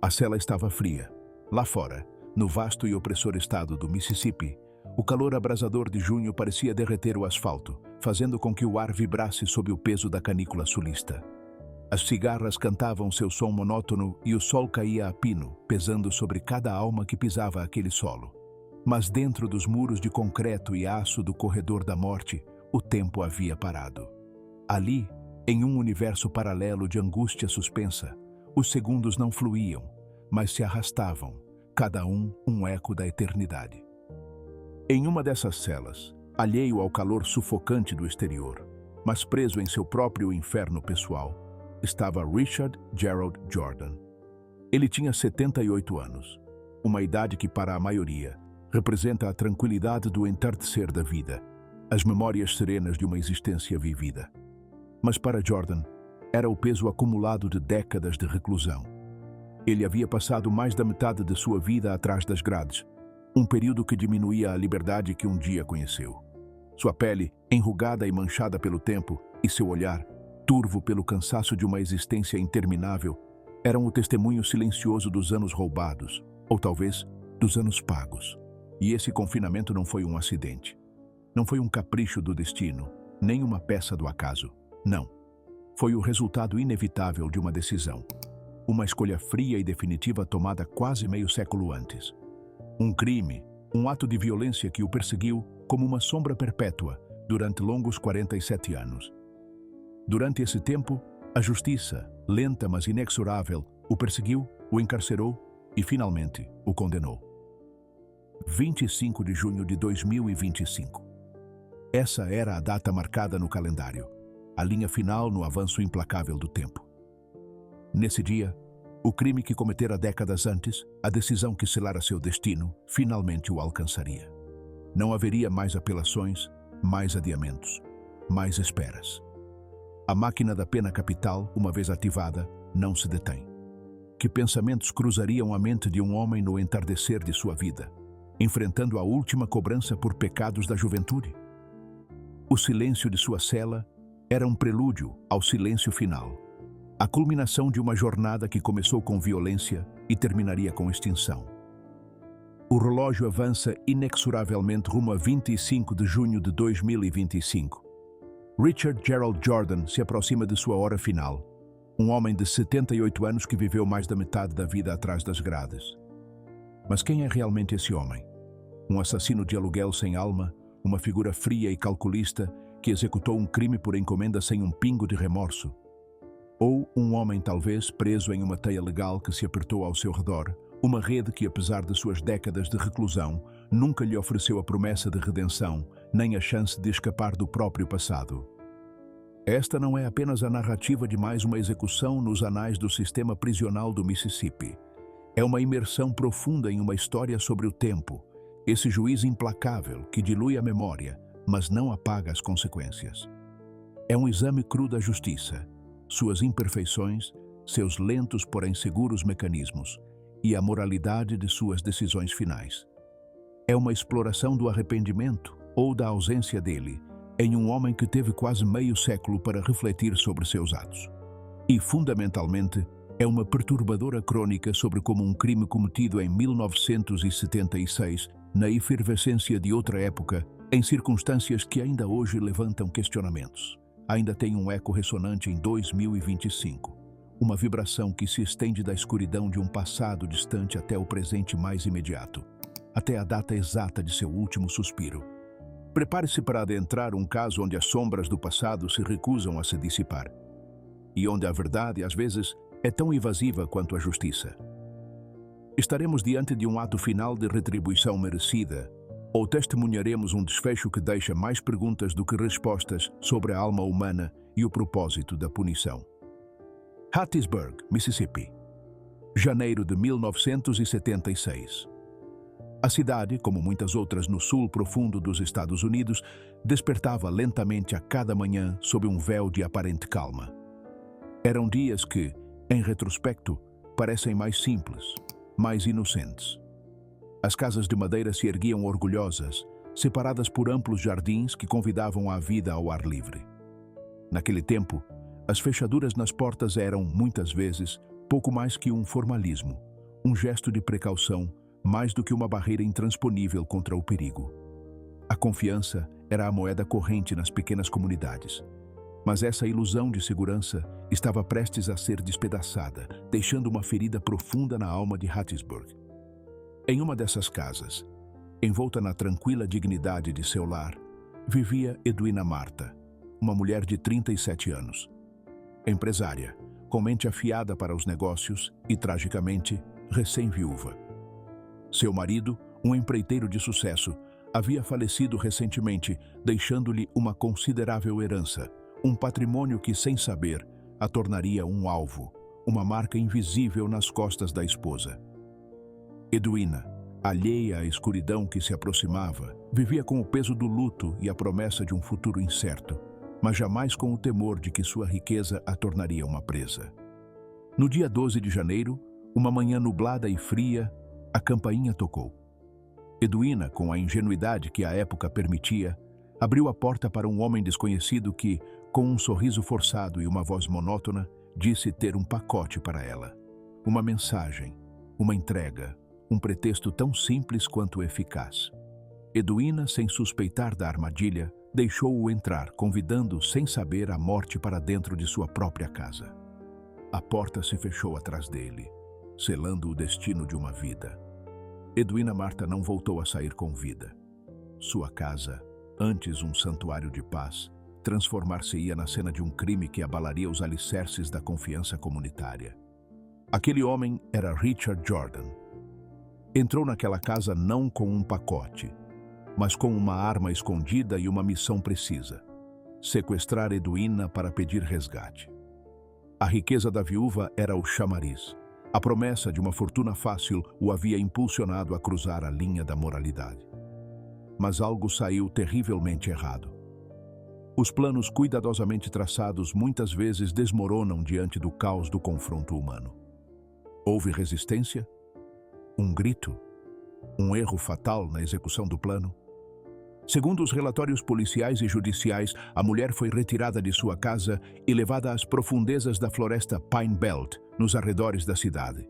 A cela estava fria. Lá fora, no vasto e opressor estado do Mississippi, o calor abrasador de junho parecia derreter o asfalto, fazendo com que o ar vibrasse sob o peso da canícula sulista. As cigarras cantavam seu som monótono e o sol caía a pino, pesando sobre cada alma que pisava aquele solo. Mas dentro dos muros de concreto e aço do corredor da morte, o tempo havia parado. Ali, em um universo paralelo de angústia suspensa, os segundos não fluíam, mas se arrastavam, cada um eco da eternidade. Em uma dessas celas, alheio ao calor sufocante do exterior, mas preso em seu próprio inferno pessoal, estava Richard Gerald Jordan. Ele tinha 78 anos, uma idade que para a maioria representa a tranquilidade do entardecer da vida, as memórias serenas de uma existência vivida. Mas para Jordan, era o peso acumulado de décadas de reclusão. Ele havia passado mais da metade de sua vida atrás das grades, um período que diminuía a liberdade que um dia conheceu. Sua pele, enrugada e manchada pelo tempo, e seu olhar, turvo pelo cansaço de uma existência interminável, eram o testemunho silencioso dos anos roubados, ou talvez dos anos pagos. E esse confinamento não foi um acidente. Não foi um capricho do destino, nem uma peça do acaso. Não. Foi o resultado inevitável de uma decisão. Uma escolha fria e definitiva tomada quase meio século antes. Um crime, um ato de violência que o perseguiu como uma sombra perpétua durante longos 47 anos. Durante esse tempo, a justiça, lenta mas inexorável, o perseguiu, o encarcerou e, finalmente, o condenou. 25 de junho de 2025. Essa era a data marcada no calendário, a linha final no avanço implacável do tempo. Nesse dia, o crime que cometera décadas antes, a decisão que selara seu destino, finalmente o alcançaria. Não haveria mais apelações, mais adiamentos, mais esperas. A máquina da pena capital, uma vez ativada, não se detém. Que pensamentos cruzariam a mente de um homem no entardecer de sua vida, enfrentando a última cobrança por pecados da juventude? O silêncio de sua cela era um prelúdio ao silêncio final, a culminação de uma jornada que começou com violência e terminaria com extinção. O relógio avança inexoravelmente rumo a 25 de junho de 2025. Richard Gerald Jordan se aproxima de sua hora final, um homem de 78 anos que viveu mais da metade da vida atrás das grades. Mas quem é realmente esse homem? Um assassino de aluguel sem alma, uma figura fria e calculista que executou um crime por encomenda sem um pingo de remorso? Ou um homem talvez preso em uma teia legal que se apertou ao seu redor, uma rede que, apesar de suas décadas de reclusão, nunca lhe ofereceu a promessa de redenção, nem a chance de escapar do próprio passado. Esta não é apenas a narrativa de mais uma execução nos anais do sistema prisional do Mississippi. É uma imersão profunda em uma história sobre o tempo, esse juiz implacável que dilui a memória, mas não apaga as consequências. É um exame cru da justiça, suas imperfeições, seus lentos porém seguros mecanismos, e a moralidade de suas decisões finais. É uma exploração do arrependimento, ou da ausência dele, em um homem que teve quase meio século para refletir sobre seus atos. E, fundamentalmente, é uma perturbadora crônica sobre como um crime cometido em 1976, na efervescência de outra época, em circunstâncias que ainda hoje levantam questionamentos, ainda tem um eco ressonante em 2025. Uma vibração que se estende da escuridão de um passado distante até o presente mais imediato, até a data exata de seu último suspiro. Prepare-se para adentrar um caso onde as sombras do passado se recusam a se dissipar, e onde a verdade, às vezes, é tão invasiva quanto a justiça. Estaremos diante de um ato final de retribuição merecida, ou testemunharemos um desfecho que deixa mais perguntas do que respostas sobre a alma humana e o propósito da punição. Hattiesburg, Mississippi. Janeiro de 1976. A cidade, como muitas outras no sul profundo dos Estados Unidos, despertava lentamente a cada manhã sob um véu de aparente calma. Eram dias que, em retrospecto, parecem mais simples, mais inocentes. As casas de madeira se erguiam orgulhosas, separadas por amplos jardins que convidavam à vida ao ar livre. Naquele tempo, as fechaduras nas portas eram, muitas vezes, pouco mais que um formalismo, um gesto de precaução, mais do que uma barreira intransponível contra o perigo. A confiança era a moeda corrente nas pequenas comunidades. Mas essa ilusão de segurança estava prestes a ser despedaçada, deixando uma ferida profunda na alma de Hattiesburg. Em uma dessas casas, envolta na tranquila dignidade de seu lar, vivia Edwina Marta, uma mulher de 37 anos. Empresária, com mente afiada para os negócios e, tragicamente, recém-viúva. Seu marido, um empreiteiro de sucesso, havia falecido recentemente, deixando-lhe uma considerável herança, um patrimônio que, sem saber, a tornaria um alvo, uma marca invisível nas costas da esposa. Edwina, alheia à escuridão que se aproximava, vivia com o peso do luto e a promessa de um futuro incerto, mas jamais com o temor de que sua riqueza a tornaria uma presa. No dia 12 de janeiro, uma manhã nublada e fria, a campainha tocou. Edwina, com a ingenuidade que a época permitia, abriu a porta para um homem desconhecido que, com um sorriso forçado e uma voz monótona, disse ter um pacote para ela. Uma mensagem, uma entrega, um pretexto tão simples quanto eficaz. Edwina, sem suspeitar da armadilha, deixou-o entrar, convidando, sem saber, a morte para dentro de sua própria casa. A porta se fechou atrás dele, selando o destino de uma vida. Edwina Marta não voltou a sair com vida. Sua casa, antes um santuário de paz, transformar-se-ia na cena de um crime que abalaria os alicerces da confiança comunitária. Aquele homem era Richard Jordan. Entrou naquela casa não com um pacote, mas com uma arma escondida e uma missão precisa: sequestrar Edwina para pedir resgate. A riqueza da viúva era o chamariz. A promessa de uma fortuna fácil o havia impulsionado a cruzar a linha da moralidade. Mas algo saiu terrivelmente errado. Os planos cuidadosamente traçados muitas vezes desmoronam diante do caos do confronto humano. Houve resistência? Um grito? Um erro fatal na execução do plano? Segundo os relatórios policiais e judiciais, a mulher foi retirada de sua casa e levada às profundezas da floresta Pine Belt, nos arredores da cidade.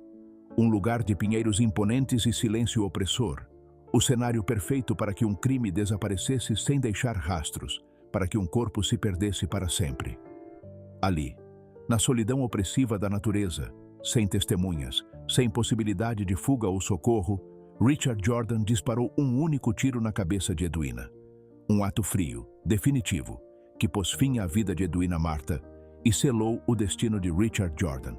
Um lugar de pinheiros imponentes e silêncio opressor. O cenário perfeito para que um crime desaparecesse sem deixar rastros, para que um corpo se perdesse para sempre. Ali, na solidão opressiva da natureza, sem testemunhas, sem possibilidade de fuga ou socorro, Richard Jordan disparou um único tiro na cabeça de Edwina. Um ato frio, definitivo, que pôs fim à vida de Edwina Marta e selou o destino de Richard Jordan.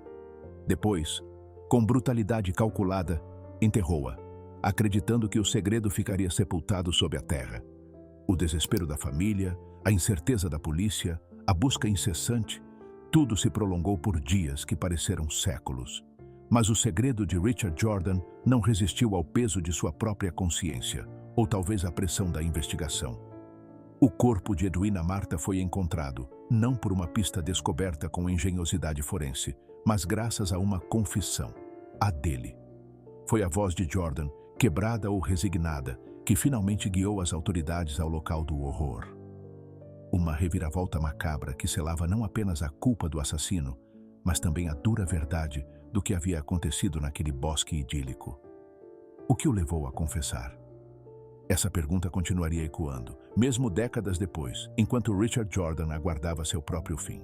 Depois, com brutalidade calculada, enterrou-a, acreditando que o segredo ficaria sepultado sob a terra. O desespero da família, a incerteza da polícia, a busca incessante, tudo se prolongou por dias que pareceram séculos. Mas o segredo de Richard Jordan não resistiu ao peso de sua própria consciência, ou talvez à pressão da investigação. O corpo de Edwina Marta foi encontrado, não por uma pista descoberta com engenhosidade forense, mas graças a uma confissão, a dele. Foi a voz de Jordan, quebrada ou resignada, que finalmente guiou as autoridades ao local do horror. Uma reviravolta macabra que selava não apenas a culpa do assassino, mas também a dura verdade do que havia acontecido naquele bosque idílico. O que o levou a confessar? Essa pergunta continuaria ecoando, mesmo décadas depois, enquanto Richard Jordan aguardava seu próprio fim.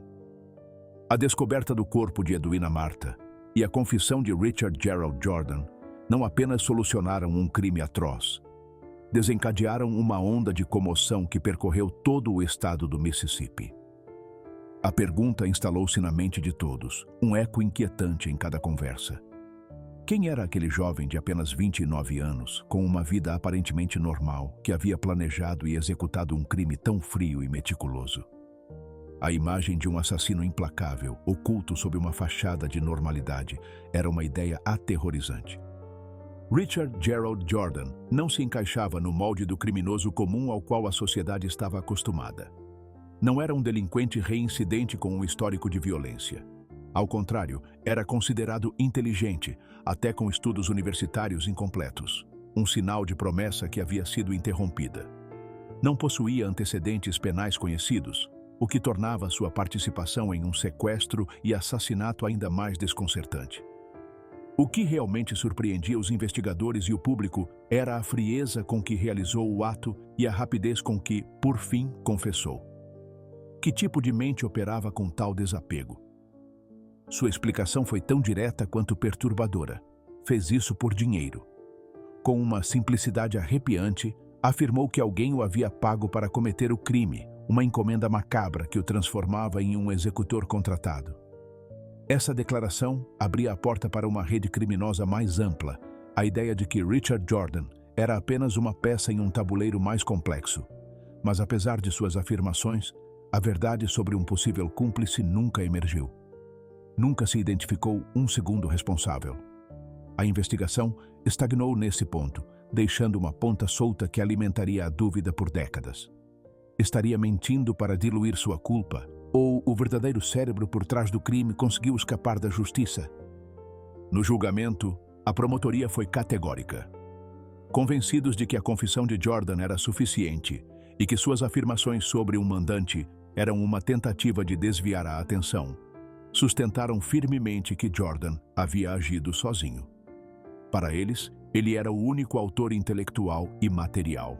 A descoberta do corpo de Edwina Marta e a confissão de Richard Gerald Jordan não apenas solucionaram um crime atroz, desencadearam uma onda de comoção que percorreu todo o estado do Mississippi. A pergunta instalou-se na mente de todos, um eco inquietante em cada conversa. Quem era aquele jovem de apenas 29 anos, com uma vida aparentemente normal, que havia planejado e executado um crime tão frio e meticuloso? A imagem de um assassino implacável, oculto sob uma fachada de normalidade, era uma ideia aterrorizante. Richard Gerald Jordan não se encaixava no molde do criminoso comum ao qual a sociedade estava acostumada. Não era um delinquente reincidente com um histórico de violência. Ao contrário, era considerado inteligente, até com estudos universitários incompletos. Um sinal de promessa que havia sido interrompida. Não possuía antecedentes penais conhecidos, o que tornava sua participação em um sequestro e assassinato ainda mais desconcertante. O que realmente surpreendia os investigadores e o público era a frieza com que realizou o ato e a rapidez com que, por fim, confessou. Que tipo de mente operava com tal desapego? Sua explicação foi tão direta quanto perturbadora. Fez isso por dinheiro. Com uma simplicidade arrepiante, afirmou que alguém o havia pago para cometer o crime, uma encomenda macabra que o transformava em um executor contratado. Essa declaração abria a porta para uma rede criminosa mais ampla, a ideia de que Richard Jordan era apenas uma peça em um tabuleiro mais complexo. Mas apesar de suas afirmações, a verdade sobre um possível cúmplice nunca emergiu. Nunca se identificou um segundo responsável. A investigação estagnou nesse ponto, deixando uma ponta solta que alimentaria a dúvida por décadas. Estaria mentindo para diluir sua culpa? Ou o verdadeiro cérebro por trás do crime conseguiu escapar da justiça? No julgamento, a promotoria foi categórica. Convencidos de que a confissão de Jordan era suficiente e que suas afirmações sobre um mandante eram uma tentativa de desviar a atenção, sustentaram firmemente que Jordan havia agido sozinho. Para eles, ele era o único autor intelectual e material.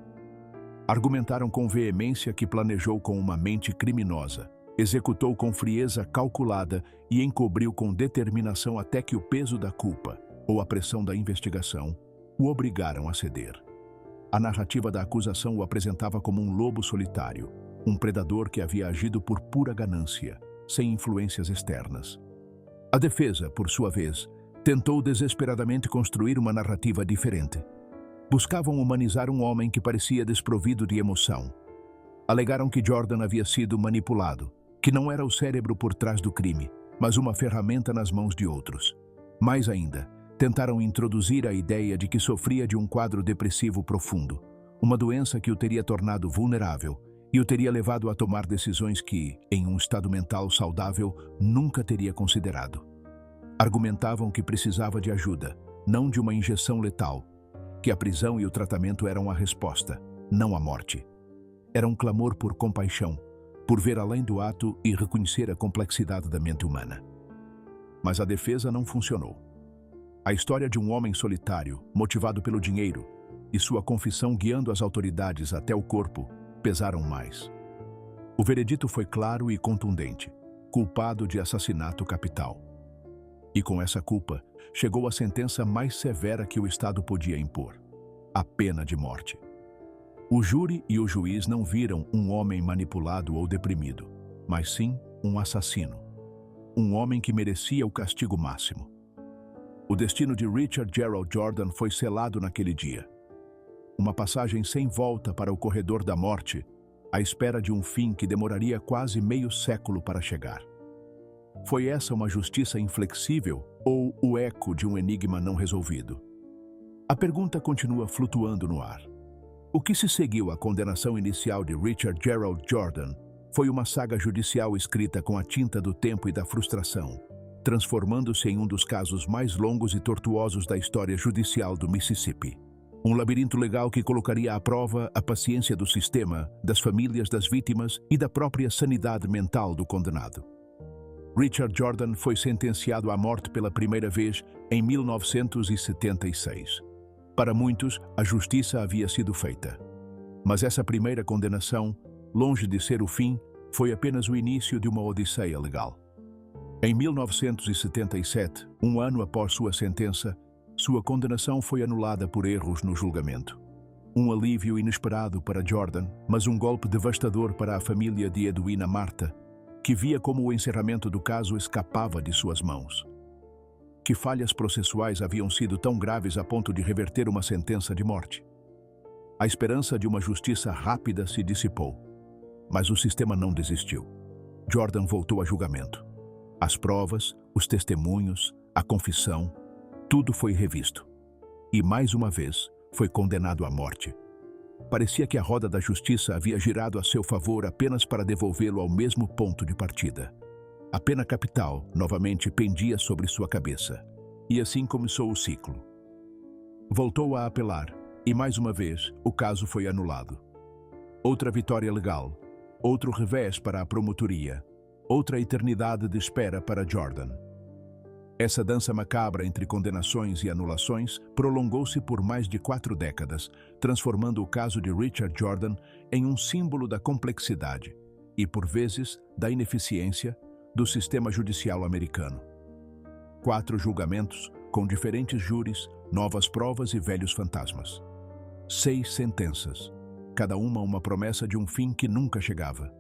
Argumentaram com veemência que planejou com uma mente criminosa, executou com frieza calculada e encobriu com determinação até que o peso da culpa ou a pressão da investigação o obrigaram a ceder. A narrativa da acusação o apresentava como um lobo solitário, um predador que havia agido por pura ganância, sem influências externas. A defesa, por sua vez, tentou desesperadamente construir uma narrativa diferente. Buscavam humanizar um homem que parecia desprovido de emoção. Alegaram que Jordan havia sido manipulado, que não era o cérebro por trás do crime, mas uma ferramenta nas mãos de outros. Mais ainda, tentaram introduzir a ideia de que sofria de um quadro depressivo profundo, uma doença que o teria tornado vulnerável e o teria levado a tomar decisões que, em um estado mental saudável, nunca teria considerado. Argumentavam que precisava de ajuda, não de uma injeção letal, que a prisão e o tratamento eram a resposta, não a morte. Era um clamor por compaixão, por ver além do ato e reconhecer a complexidade da mente humana. Mas a defesa não funcionou. A história de um homem solitário, motivado pelo dinheiro, e sua confissão guiando as autoridades até o corpo, pesaram mais. O veredito foi claro e contundente, culpado de assassinato capital. E com essa culpa, chegou a sentença mais severa que o Estado podia impor: a pena de morte. O júri e o juiz não viram um homem manipulado ou deprimido, mas sim um assassino. Um homem que merecia o castigo máximo. O destino de Richard Gerald Jordan foi selado naquele dia. Uma passagem sem volta para o corredor da morte, à espera de um fim que demoraria quase meio século para chegar. Foi essa uma justiça inflexível ou o eco de um enigma não resolvido? A pergunta continua flutuando no ar. O que se seguiu à condenação inicial de Richard Gerald Jordan foi uma saga judicial escrita com a tinta do tempo e da frustração, transformando-se em um dos casos mais longos e tortuosos da história judicial do Mississippi. Um labirinto legal que colocaria à prova a paciência do sistema, das famílias das vítimas e da própria sanidade mental do condenado. Richard Jordan foi sentenciado à morte pela primeira vez em 1976. Para muitos, a justiça havia sido feita. Mas essa primeira condenação, longe de ser o fim, foi apenas o início de uma odisseia legal. Em 1977, um ano após sua sentença, sua condenação foi anulada por erros no julgamento. Um alívio inesperado para Jordan, mas um golpe devastador para a família de Edwina Marta, que via como o encerramento do caso escapava de suas mãos. Que falhas processuais haviam sido tão graves a ponto de reverter uma sentença de morte? A esperança de uma justiça rápida se dissipou, mas o sistema não desistiu. Jordan voltou a julgamento. As provas, os testemunhos, a confissão, tudo foi revisto. E mais uma vez foi condenado à morte. Parecia que a roda da justiça havia girado a seu favor apenas para devolvê-lo ao mesmo ponto de partida. A pena capital, novamente, pendia sobre sua cabeça. E assim começou o ciclo. Voltou a apelar, e mais uma vez, o caso foi anulado. Outra vitória legal, outro revés para a promotoria, outra eternidade de espera para Jordan. Essa dança macabra entre condenações e anulações prolongou-se por mais de 4 décadas, transformando o caso de Richard Jordan em um símbolo da complexidade e, por vezes, da ineficiência do sistema judicial americano. 4 julgamentos, com diferentes júris, novas provas e velhos fantasmas. 6 sentenças, cada uma promessa de um fim que nunca chegava.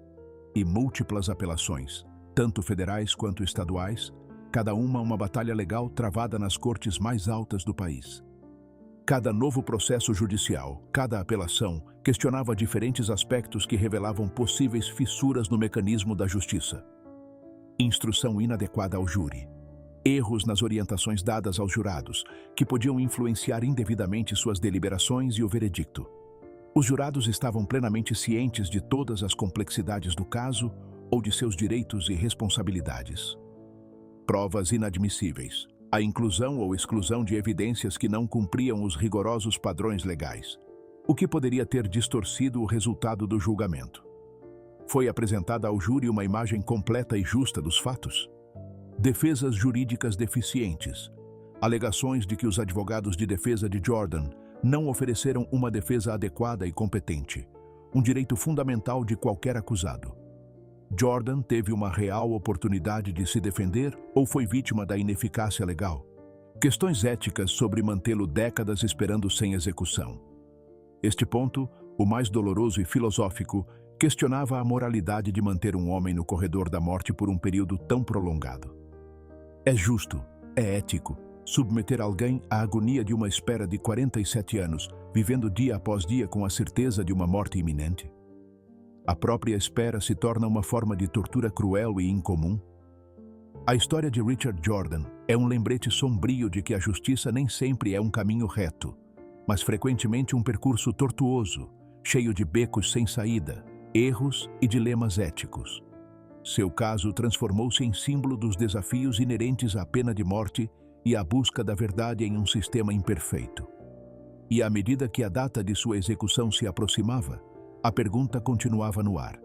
E múltiplas apelações, tanto federais quanto estaduais, cada uma batalha legal travada nas cortes mais altas do país. Cada novo processo judicial, cada apelação, questionava diferentes aspectos que revelavam possíveis fissuras no mecanismo da justiça. Instrução inadequada ao júri. Erros nas orientações dadas aos jurados, que podiam influenciar indevidamente suas deliberações e o veredicto. Os jurados estavam plenamente cientes de todas as complexidades do caso ou de seus direitos e responsabilidades. Provas inadmissíveis. A inclusão ou exclusão de evidências que não cumpriam os rigorosos padrões legais, o que poderia ter distorcido o resultado do julgamento. Foi apresentada ao júri uma imagem completa e justa dos fatos? Defesas jurídicas deficientes. Alegações de que os advogados de defesa de Jordan não ofereceram uma defesa adequada e competente, um direito fundamental de qualquer acusado. Jordan teve uma real oportunidade de se defender ou foi vítima da ineficácia legal? Questões éticas sobre mantê-lo décadas esperando sem execução. Este ponto, o mais doloroso e filosófico, questionava a moralidade de manter um homem no corredor da morte por um período tão prolongado. É justo, é ético, submeter alguém à agonia de uma espera de 47 anos, vivendo dia após dia com a certeza de uma morte iminente? A própria espera se torna uma forma de tortura cruel e incomum? A história de Richard Jordan é um lembrete sombrio de que a justiça nem sempre é um caminho reto, mas frequentemente um percurso tortuoso, cheio de becos sem saída, erros e dilemas éticos. Seu caso transformou-se em símbolo dos desafios inerentes à pena de morte e à busca da verdade em um sistema imperfeito. E à medida que a data de sua execução se aproximava, a pergunta continuava no ar.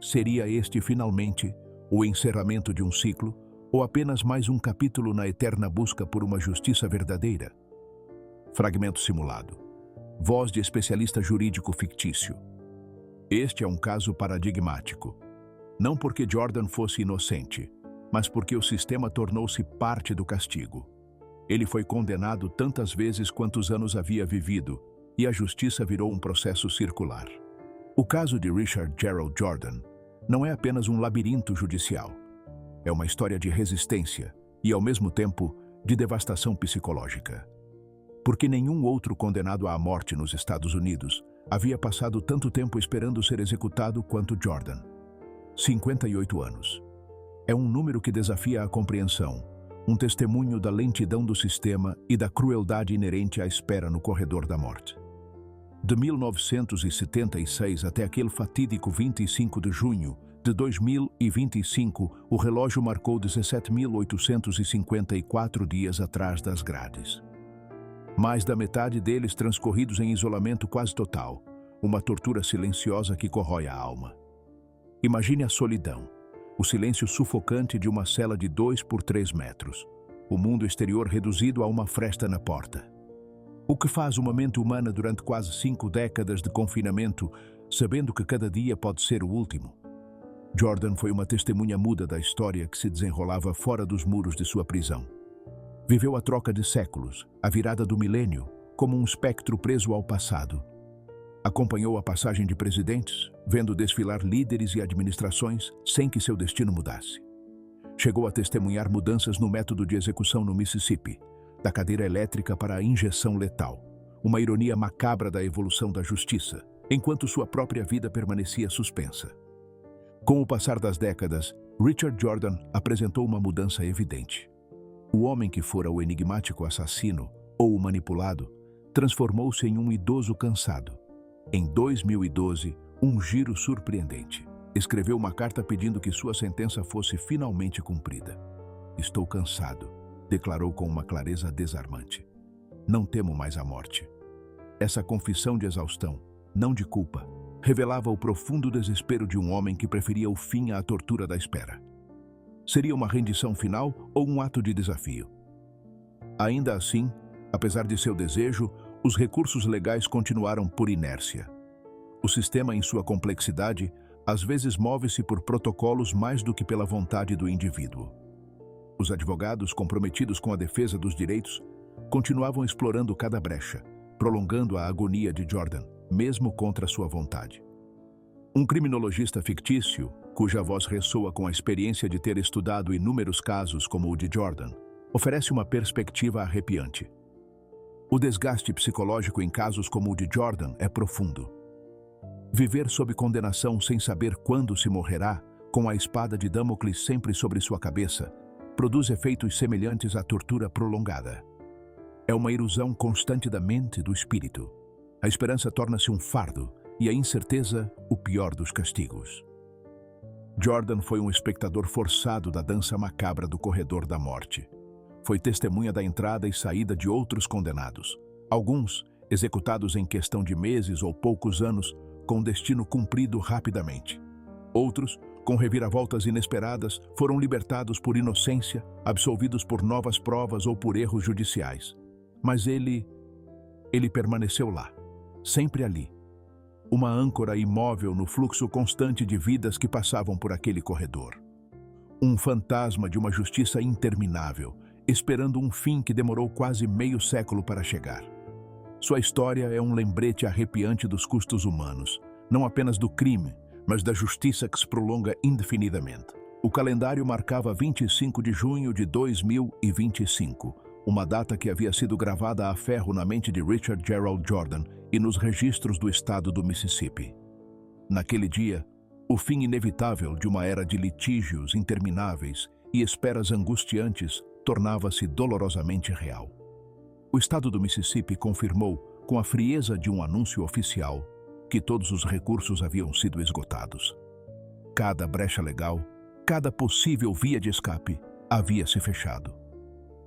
Seria este, finalmente, o encerramento de um ciclo ou apenas mais um capítulo na eterna busca por uma justiça verdadeira? Fragmento simulado. Voz de especialista jurídico fictício. Este é um caso paradigmático. Não porque Jordan fosse inocente, mas porque o sistema tornou-se parte do castigo. Ele foi condenado tantas vezes quantos anos havia vivido, e a justiça virou um processo circular. O caso de Richard Gerald Jordan não é apenas um labirinto judicial. É uma história de resistência e, ao mesmo tempo, de devastação psicológica. Porque nenhum outro condenado à morte nos Estados Unidos havia passado tanto tempo esperando ser executado quanto Jordan. 58 anos. É um número que desafia a compreensão, um testemunho da lentidão do sistema e da crueldade inerente à espera no corredor da morte. De 1976 até aquele fatídico 25 de junho de 2025, o relógio marcou 17.854 dias atrás das grades. Mais da metade deles transcorridos em isolamento quase total, uma tortura silenciosa que corrói a alma. Imagine a solidão, o silêncio sufocante de uma cela de 2 por 3 metros, o mundo exterior reduzido a uma fresta na porta. O que faz uma mente humana durante quase 5 décadas de confinamento, sabendo que cada dia pode ser o último? Jordan foi uma testemunha muda da história que se desenrolava fora dos muros de sua prisão. Viveu a troca de séculos, a virada do milênio, como um espectro preso ao passado. Acompanhou a passagem de presidentes, vendo desfilar líderes e administrações sem que seu destino mudasse. Chegou a testemunhar mudanças no método de execução no Mississippi, da cadeira elétrica para a injeção letal, uma ironia macabra da evolução da justiça, enquanto sua própria vida permanecia suspensa. Com o passar das décadas, Richard Jordan apresentou uma mudança evidente. O homem que fora o enigmático assassino, ou o manipulado, transformou-se em um idoso cansado. Em 2012, um giro surpreendente. Escreveu uma carta pedindo que sua sentença fosse finalmente cumprida. "Estou cansado", declarou com uma clareza desarmante. "Não temo mais a morte." Essa confissão de exaustão, não de culpa, revelava o profundo desespero de um homem que preferia o fim à tortura da espera. Seria uma rendição final ou um ato de desafio? Ainda assim, apesar de seu desejo, os recursos legais continuaram por inércia. O sistema, em sua complexidade, às vezes move-se por protocolos mais do que pela vontade do indivíduo. Os advogados, comprometidos com a defesa dos direitos, continuavam explorando cada brecha, prolongando a agonia de Jordan, mesmo contra sua vontade. Um criminologista fictício, cuja voz ressoa com a experiência de ter estudado inúmeros casos como o de Jordan, oferece uma perspectiva arrepiante. O desgaste psicológico em casos como o de Jordan é profundo. Viver sob condenação sem saber quando se morrerá, com a espada de Damocles sempre sobre sua cabeça, produz efeitos semelhantes à tortura prolongada. É uma erosão constante da mente e do espírito. A esperança torna-se um fardo e a incerteza o pior dos castigos. Jordan foi um espectador forçado da dança macabra do corredor da morte. Foi testemunha da entrada e saída de outros condenados, alguns executados em questão de meses ou poucos anos, com destino cumprido rapidamente. Outros, com reviravoltas inesperadas, foram libertados por inocência, absolvidos por novas provas ou por erros judiciais. Mas ele permaneceu lá, sempre ali. Uma âncora imóvel no fluxo constante de vidas que passavam por aquele corredor. Um fantasma de uma justiça interminável, esperando um fim que demorou quase meio século para chegar. Sua história é um lembrete arrepiante dos custos humanos, não apenas do crime, mas da justiça que se prolonga indefinidamente. O calendário marcava 25 de junho de 2025, uma data que havia sido gravada a ferro na mente de Richard Gerald Jordan e nos registros do estado do Mississippi. Naquele dia, o fim inevitável de uma era de litígios intermináveis e esperas angustiantes tornava-se dolorosamente real. O estado do Mississippi confirmou, com a frieza de um anúncio oficial, que todos os recursos haviam sido esgotados. Cada brecha legal, cada possível via de escape, havia se fechado.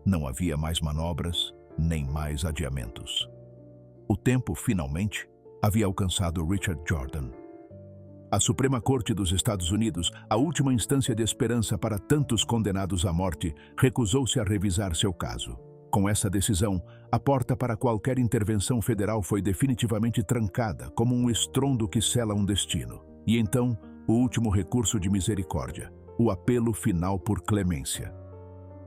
Não havia mais manobras, nem mais adiamentos. O tempo, finalmente, havia alcançado Richard Jordan. A Suprema Corte dos Estados Unidos, a última instância de esperança para tantos condenados à morte, recusou-se a revisar seu caso. Com essa decisão, a porta para qualquer intervenção federal foi definitivamente trancada, como um estrondo que sela um destino. E então, o último recurso de misericórdia, o apelo final por clemência.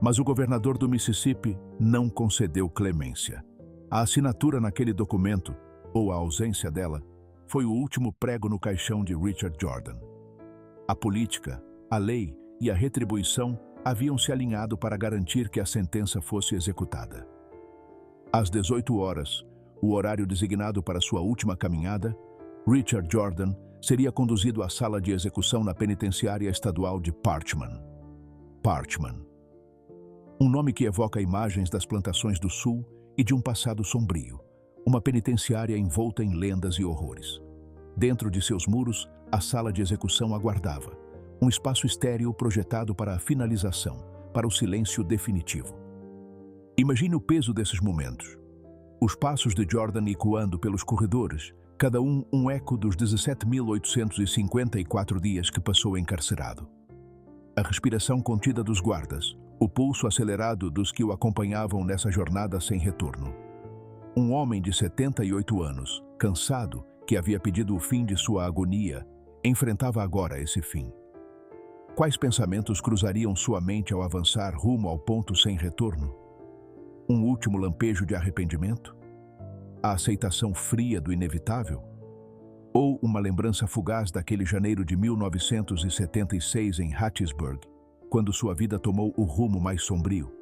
Mas o governador do Mississippi não concedeu clemência. A assinatura naquele documento, ou a ausência dela, foi o último prego no caixão de Richard Jordan. A política, a lei e a retribuição haviam se alinhado para garantir que a sentença fosse executada. Às 18 horas, o horário designado para sua última caminhada, Richard Jordan seria conduzido à sala de execução na penitenciária estadual de Parchman. Parchman. Um nome que evoca imagens das plantações do sul e de um passado sombrio, uma penitenciária envolta em lendas e horrores. Dentro de seus muros, a sala de execução aguardava, um espaço estéril projetado para a finalização, para o silêncio definitivo. Imagine o peso desses momentos. Os passos de Jordan ecoando pelos corredores, cada um eco dos 17.854 dias que passou encarcerado. A respiração contida dos guardas, o pulso acelerado dos que o acompanhavam nessa jornada sem retorno. Um homem de 78 anos, cansado, que havia pedido o fim de sua agonia, enfrentava agora esse fim. Quais pensamentos cruzariam sua mente ao avançar rumo ao ponto sem retorno? Um último lampejo de arrependimento? A aceitação fria do inevitável? Ou uma lembrança fugaz daquele janeiro de 1976 em Hattiesburg, quando sua vida tomou o rumo mais sombrio?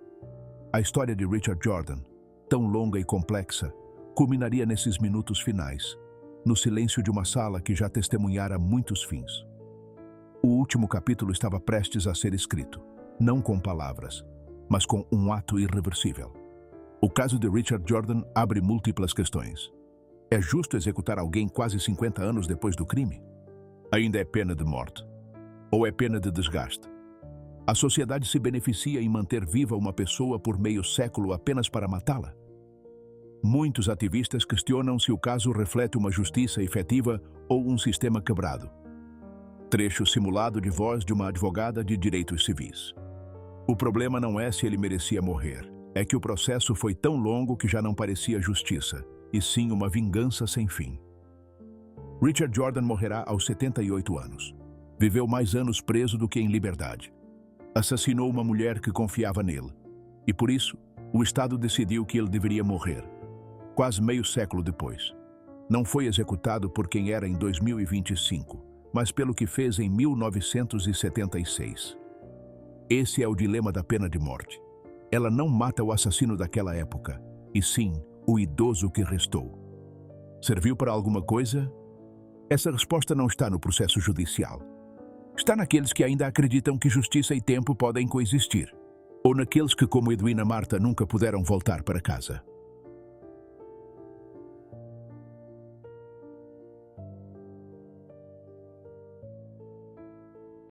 A história de Richard Jordan, tão longa e complexa, culminaria nesses minutos finais, no silêncio de uma sala que já testemunhara muitos fins. O último capítulo estava prestes a ser escrito, não com palavras, mas com um ato irreversível. O caso de Richard Jordan abre múltiplas questões. É justo executar alguém quase 50 anos depois do crime? Ainda é pena de morte? Ou é pena de desgaste? A sociedade se beneficia em manter viva uma pessoa por meio século apenas para matá-la? Muitos ativistas questionam se o caso reflete uma justiça efetiva ou um sistema quebrado. Trecho simulado de voz de uma advogada de direitos civis. O problema não é se ele merecia morrer, é que o processo foi tão longo que já não parecia justiça, e sim uma vingança sem fim. Richard Jordan morrerá aos 78 anos. Viveu mais anos preso do que em liberdade. Assassinou uma mulher que confiava nele. E por isso, o Estado decidiu que ele deveria morrer. Quase meio século depois. Não foi executado por quem era em 2025, mas pelo que fez em 1976. Esse é o dilema da pena de morte. Ela não mata o assassino daquela época, e sim o idoso que restou. Serviu para alguma coisa? Essa resposta não está no processo judicial. Está naqueles que ainda acreditam que justiça e tempo podem coexistir. Ou naqueles que, como Edwina Marta, nunca puderam voltar para casa.